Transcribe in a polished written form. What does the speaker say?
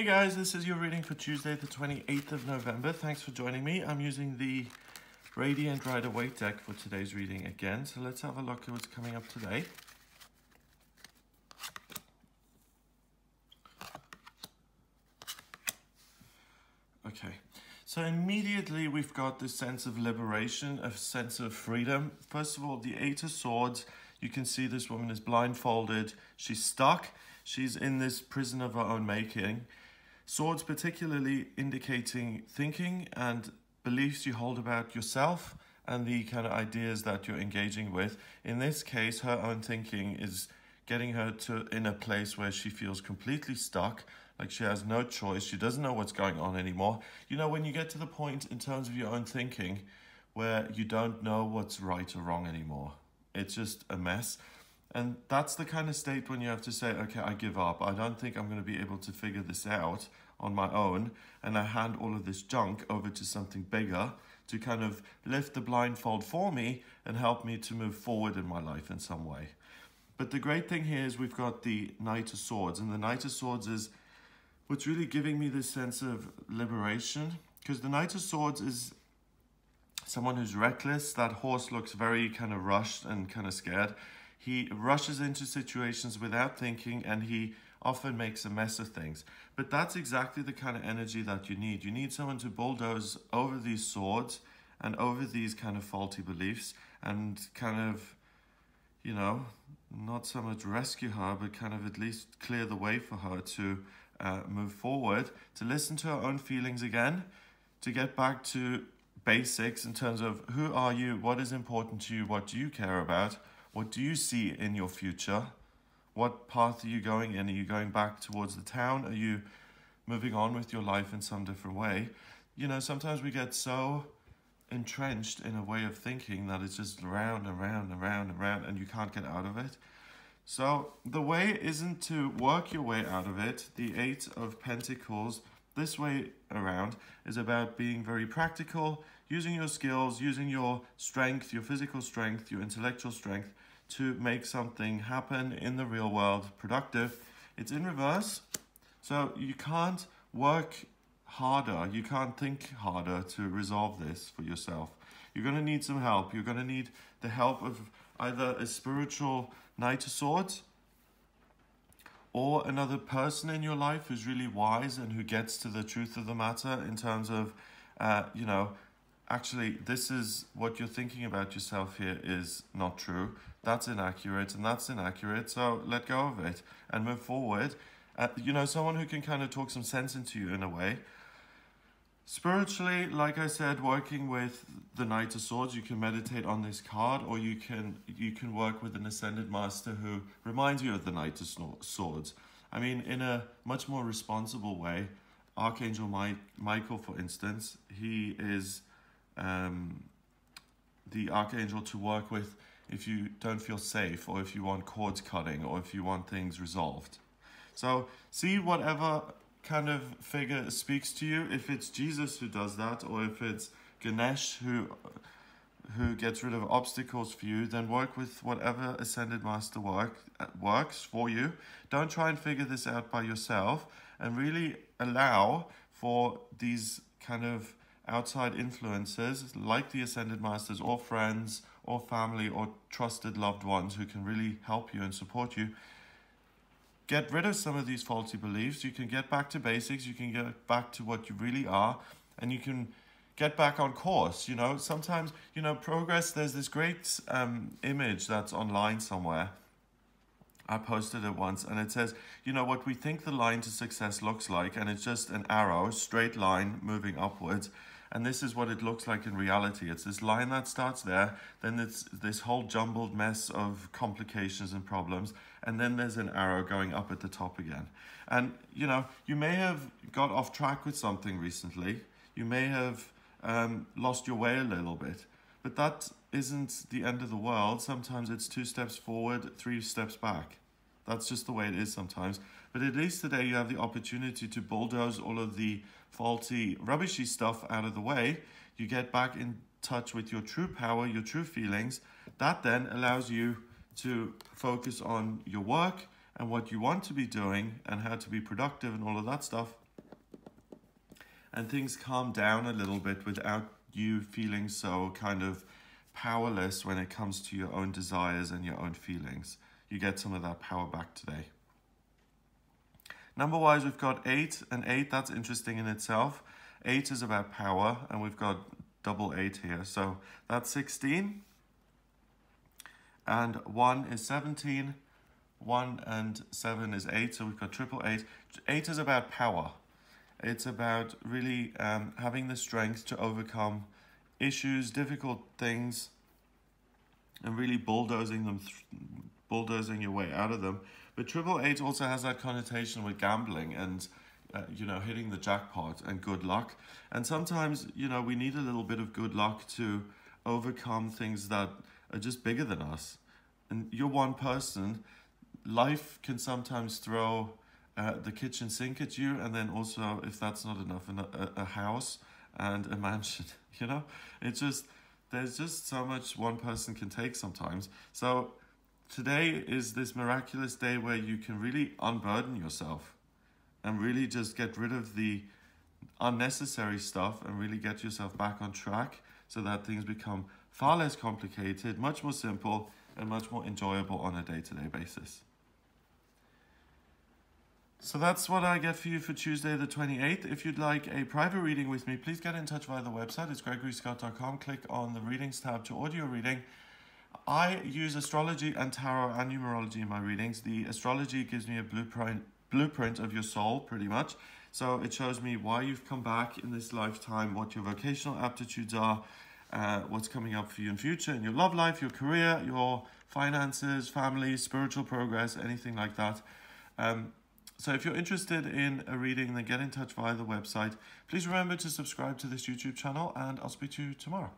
guys, this is your reading for Tuesday the 28th of November. Thanks for joining me. I'm using the Radiant Rider-Waite deck for today's reading again. So let's have a look at what's coming up today. Okay, so immediately we've got this sense of liberation, a sense of freedom. First of all, the Eight of Swords. You can see this woman is blindfolded. She's stuck. She's in this prison of her own making. Swords particularly indicating thinking and beliefs you hold about yourself and the kind of ideas that you're engaging with. In this case, her own thinking is getting her to in a place where she feels completely stuck, like she has no choice. She doesn't know what's going on anymore. You know, when you get to the point in terms of your own thinking where you don't know what's right or wrong anymore, it's just a mess. And that's the kind of state when you have to say, okay, I give up. I don't think I'm going to be able to figure this out on my own. And I hand all of this junk over to something bigger to kind of lift the blindfold for me and help me to move forward in my life in some way. But the great thing here is we've got the Knight of Swords. And the Knight of Swords is what's really giving me this sense of liberation. Because the Knight of Swords is someone who's reckless. That horse looks very kind of rushed and kind of scared. He rushes into situations without thinking, and he often makes a mess of things. But that's exactly the kind of energy that you need. You need someone to bulldoze over these swords and over these kind of faulty beliefs and kind of, you know, not so much rescue her, but kind of at least clear the way for her to move forward, to listen to her own feelings again, to get back to basics in terms of who are you, what is important to you, what do you care about, what do you see in your future? What path are you going in? Are you going back towards the town? Are you moving on with your life in some different way? You know, sometimes we get so entrenched in a way of thinking that it's just round and round and round and round and you can't get out of it. So the way isn't to work your way out of it. The Eight of Pentacles, this way around, is about being very practical, using your skills, using your strength, your physical strength, your intellectual strength, to make something happen in the real world, productive. It's in reverse, so you can't work harder, you can't think harder to resolve this for yourself. You're going to need some help. You're going to need the help of either a spiritual Knight of Swords or another person in your life who's really wise and who gets to the truth of the matter in terms of, you know, actually, this is what you're thinking about yourself here is not true. That's inaccurate and that's inaccurate. So let go of it and move forward. You know, someone who can kind of talk some sense into you in a way. Spiritually, like I said, working with the Knight of Swords, you can meditate on this card, or you can work with an Ascended Master who reminds you of the Knight of Swords. I mean, in a much more responsible way. Archangel Michael, for instance, he is the archangel to work with if you don't feel safe, or if you want cords cutting, or if you want things resolved. So see whatever kind of figure speaks to you, if it's Jesus who does that, or if it's Ganesh who gets rid of obstacles for you, then work with whatever Ascended Master works for you. Don't try and figure this out by yourself, and really allow for these kind of outside influences like the Ascended Masters, or friends, or family, or trusted loved ones who can really help you and support you. Get rid of some of these faulty beliefs. You can get back to basics. You can get back to what you really are, and you can get back on course. You know, sometimes, you know, progress, there's this great image that's online somewhere. I posted it once, and it says, you know, what we think the line to success looks like, and it's just an arrow, straight line moving upwards. And this is what it looks like in reality. It's this line that starts there, then it's this whole jumbled mess of complications and problems, and then there's an arrow going up at the top again. And, you know, you may have got off track with something recently. You may have lost your way a little bit, but that isn't the end of the world. Sometimes it's 2 steps forward, 3 steps back. That's just the way it is sometimes. But at least today you have the opportunity to bulldoze all of the faulty, rubbishy stuff out of the way. You get back in touch with your true power, your true feelings. That then allows you to focus on your work and what you want to be doing and how to be productive and all of that stuff. and things calm down a little bit without you feeling so kind of powerless when it comes to your own desires and your own feelings. You get some of that power back today. Number-wise, we've got 8, and 8, that's interesting in itself. 8 is about power, and we've got double 8 here, so that's 16. And 1 is 17, 1 and 7 is 8, so we've got triple 8. 8 is about power. It's about really having the strength to overcome issues, difficult things, and really bulldozing your way out of them. But triple 8 also has that connotation with gambling and hitting the jackpot and good luck. And sometimes, we need a little bit of good luck to overcome things that are just bigger than us. And you're one person. Life can sometimes throw the kitchen sink at you, and then also, if that's not enough, a house and a mansion. There's just so much one person can take sometimes. So today is this miraculous day where you can really unburden yourself and really just get rid of the unnecessary stuff and really get yourself back on track so that things become far less complicated, much more simple, and much more enjoyable on a day-to-day basis. So that's what I get for you for Tuesday the 28th. If you'd like a private reading with me, please get in touch via the website. It's gregoryscott.com. Click on the readings tab to order your reading. I use astrology and tarot and numerology in my readings. The astrology gives me a blueprint of your soul, pretty much. So it shows me why you've come back in this lifetime, what your vocational aptitudes are, what's coming up for you in future, in your love life, your career, your finances, family, spiritual progress, anything like that. So if you're interested in a reading, then get in touch via the website. Please remember to subscribe to this YouTube channel, and I'll speak to you tomorrow.